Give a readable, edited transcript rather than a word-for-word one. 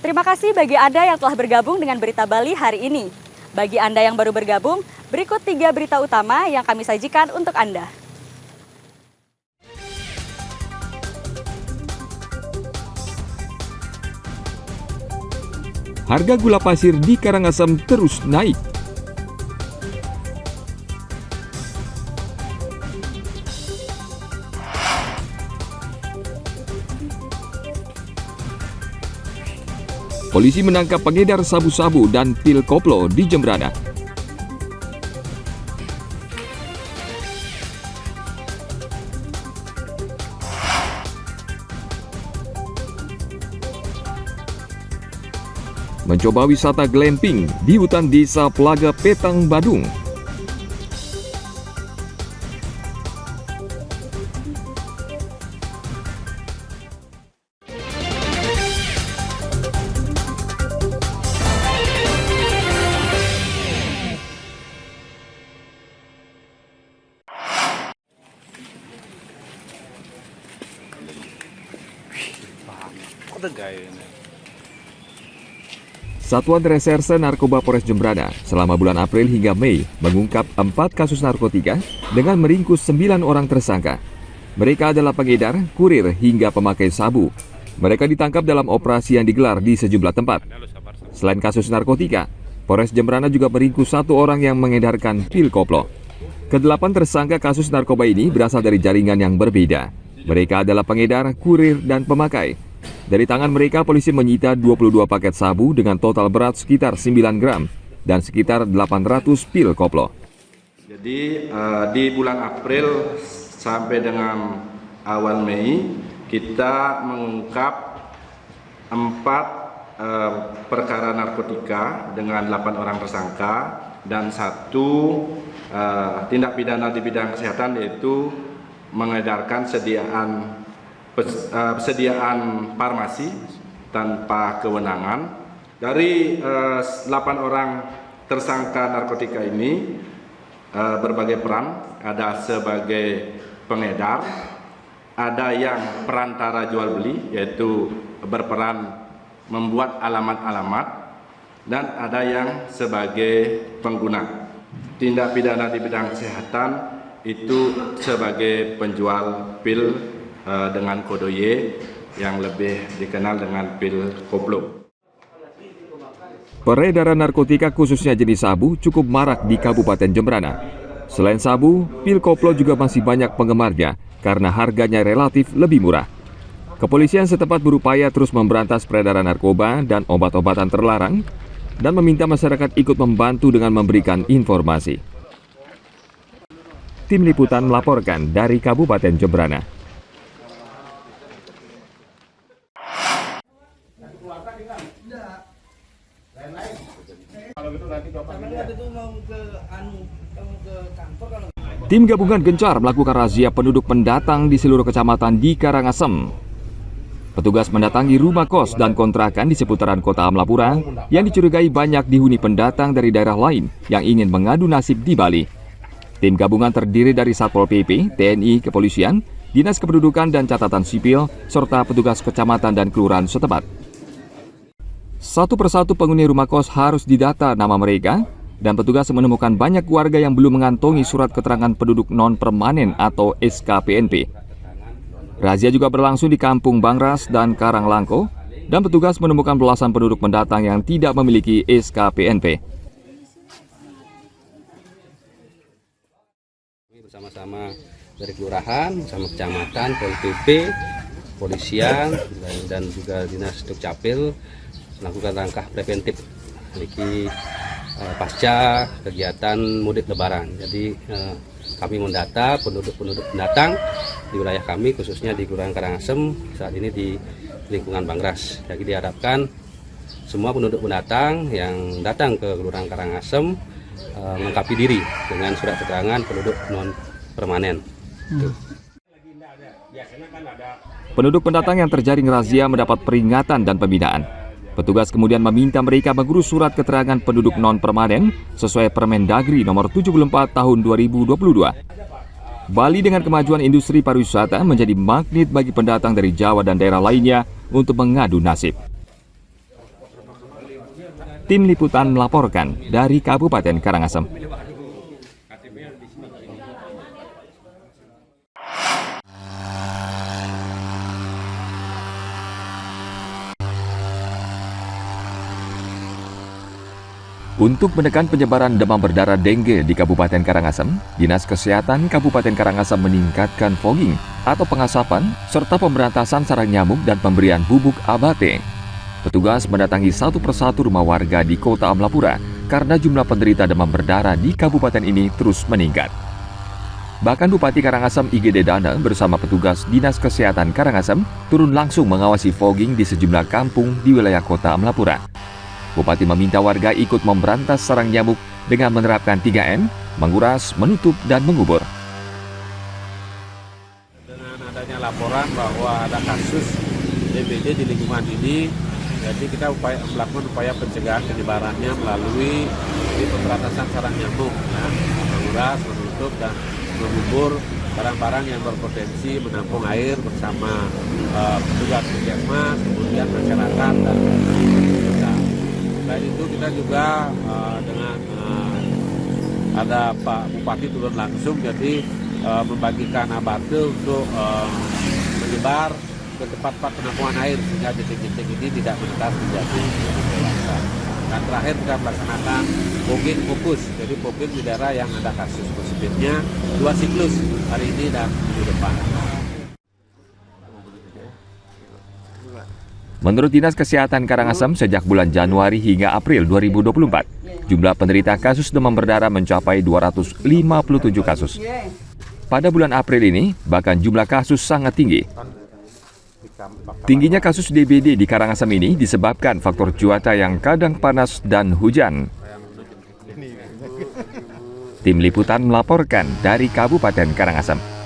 Terima kasih bagi Anda yang telah bergabung dengan Berita Bali hari ini. Bagi Anda yang baru bergabung, berikut 3 berita utama yang kami sajikan untuk Anda. Harga gula pasir di Karangasem terus naik. Polisi menangkap pengedar sabu-sabu dan pil koplo di Jembrana. Mencoba wisata glamping di hutan desa Pelaga Petang, Badung. Satuan Reserse Narkoba Polres Jembrana selama bulan April hingga Mei mengungkap 4 kasus narkotika dengan meringkus 9 orang tersangka. Mereka adalah pengedar, kurir, hingga pemakai sabu. Mereka ditangkap dalam operasi yang digelar di sejumlah tempat. Selain kasus narkotika, Polres Jembrana juga meringkus 1 orang yang mengedarkan pil koplo. Ke-8 tersangka kasus narkoba ini berasal dari jaringan yang berbeda. Mereka adalah pengedar, kurir, dan pemakai. Dari tangan mereka, polisi menyita 22 paket sabu dengan total berat sekitar 9 gram dan sekitar 800 pil koplo. Jadi di bulan April sampai dengan awal Mei, kita mengungkap 4 perkara narkotika dengan 8 orang tersangka dan 1 tindak pidana di bidang kesehatan, yaitu mengedarkan persediaan farmasi tanpa kewenangan. Dari 8 orang tersangka narkotika ini berbagai peran, ada sebagai pengedar, ada yang perantara jual beli, yaitu berperan membuat alamat-alamat, dan ada yang sebagai pengguna. Tindak pidana di bidang kesehatan itu sebagai penjual pil dengan kode Y yang lebih dikenal dengan pil koplo. Peredaran narkotika khususnya jenis sabu cukup marak di Kabupaten Jembrana. Selain sabu, pil koplo juga masih banyak penggemarnya karena harganya relatif lebih murah. Kepolisian setempat berupaya terus memberantas peredaran narkoba dan obat-obatan terlarang dan meminta masyarakat ikut membantu dengan memberikan informasi. Tim Liputan melaporkan dari Kabupaten Jembrana. Tim gabungan gencar melakukan razia penduduk pendatang di seluruh kecamatan di Karangasem. Petugas mendatangi rumah kos dan kontrakan di seputaran kota Amlapura yang dicurigai banyak dihuni pendatang dari daerah lain yang ingin mengadu nasib di Bali. Tim gabungan terdiri dari Satpol PP, TNI, Kepolisian, Dinas Kependudukan dan Catatan Sipil, serta petugas kecamatan dan kelurahan setempat. Satu persatu penghuni rumah kos harus didata nama mereka, dan petugas menemukan banyak warga yang belum mengantongi surat keterangan penduduk non-permanen atau SKPNP. Razia juga berlangsung di Kampung Bangras dan Karanglangko, dan petugas menemukan belasan penduduk pendatang yang tidak memiliki SKPNP. Bersama-sama dari kelurahan, bersama kecamatan, Pol PP, Polisian, dan juga Dinas Dukcapil melakukan langkah preventif pasca kegiatan mudik lebaran. Jadi kami mendata penduduk-penduduk pendatang di wilayah kami, khususnya di Kelurahan Karangasem, saat ini di lingkungan Bangras. Jadi diharapkan semua penduduk pendatang yang datang ke Kelurahan Karangasem melengkapi diri dengan surat keterangan penduduk non permanen. Penduduk pendatang yang terjaring razia mendapat peringatan dan pembinaan. Petugas kemudian meminta mereka mengurus surat keterangan penduduk non-permanen sesuai Permendagri nomor 74 tahun 2022. Bali dengan kemajuan industri pariwisata menjadi magnet bagi pendatang dari Jawa dan daerah lainnya untuk mengadu nasib. Tim Liputan melaporkan dari Kabupaten Karangasem. Untuk menekan penyebaran demam berdarah dengue di Kabupaten Karangasem, Dinas Kesehatan Kabupaten Karangasem meningkatkan fogging atau pengasapan serta pemberantasan sarang nyamuk dan pemberian bubuk abate. Petugas mendatangi satu persatu rumah warga di Kota Amlapura karena jumlah penderita demam berdarah di kabupaten ini terus meningkat. Bahkan Bupati Karangasem IGD Dana bersama petugas Dinas Kesehatan Karangasem turun langsung mengawasi fogging di sejumlah kampung di wilayah Kota Amlapura. Bupati meminta warga ikut memberantas sarang nyamuk dengan menerapkan 3M, menguras, menutup, dan mengubur. Dengan adanya laporan bahwa ada kasus DBD di lingkungan ini, jadi kita melakukan upaya pencegahan penyebarannya melalui pemberantasan sarang nyamuk, menguras, menutup, dan mengubur barang-barang yang berpotensi menampung air bersama petugas puskesmas, kemudian masyarakat dan pemerintah. Selain itu kita juga dengan ada Pak Bupati turun langsung, jadi membagikan abate untuk menyebar ke tempat-tempat penampungan air sehingga jentik-jentik ini tidak menetas menjadi dewasa. Dan terakhir kita melaksanakan fogging fokus, jadi fogging di daerah yang ada kasus positifnya 2 siklus hari ini dan minggu depan. Menurut Dinas Kesehatan Karangasem, sejak bulan Januari hingga April 2024, jumlah penderita kasus demam berdarah mencapai 257 kasus. Pada bulan April ini, bahkan jumlah kasus sangat tinggi. Tingginya kasus DBD di Karangasem ini disebabkan faktor cuaca yang kadang panas dan hujan. Tim Liputan melaporkan dari Kabupaten Karangasem.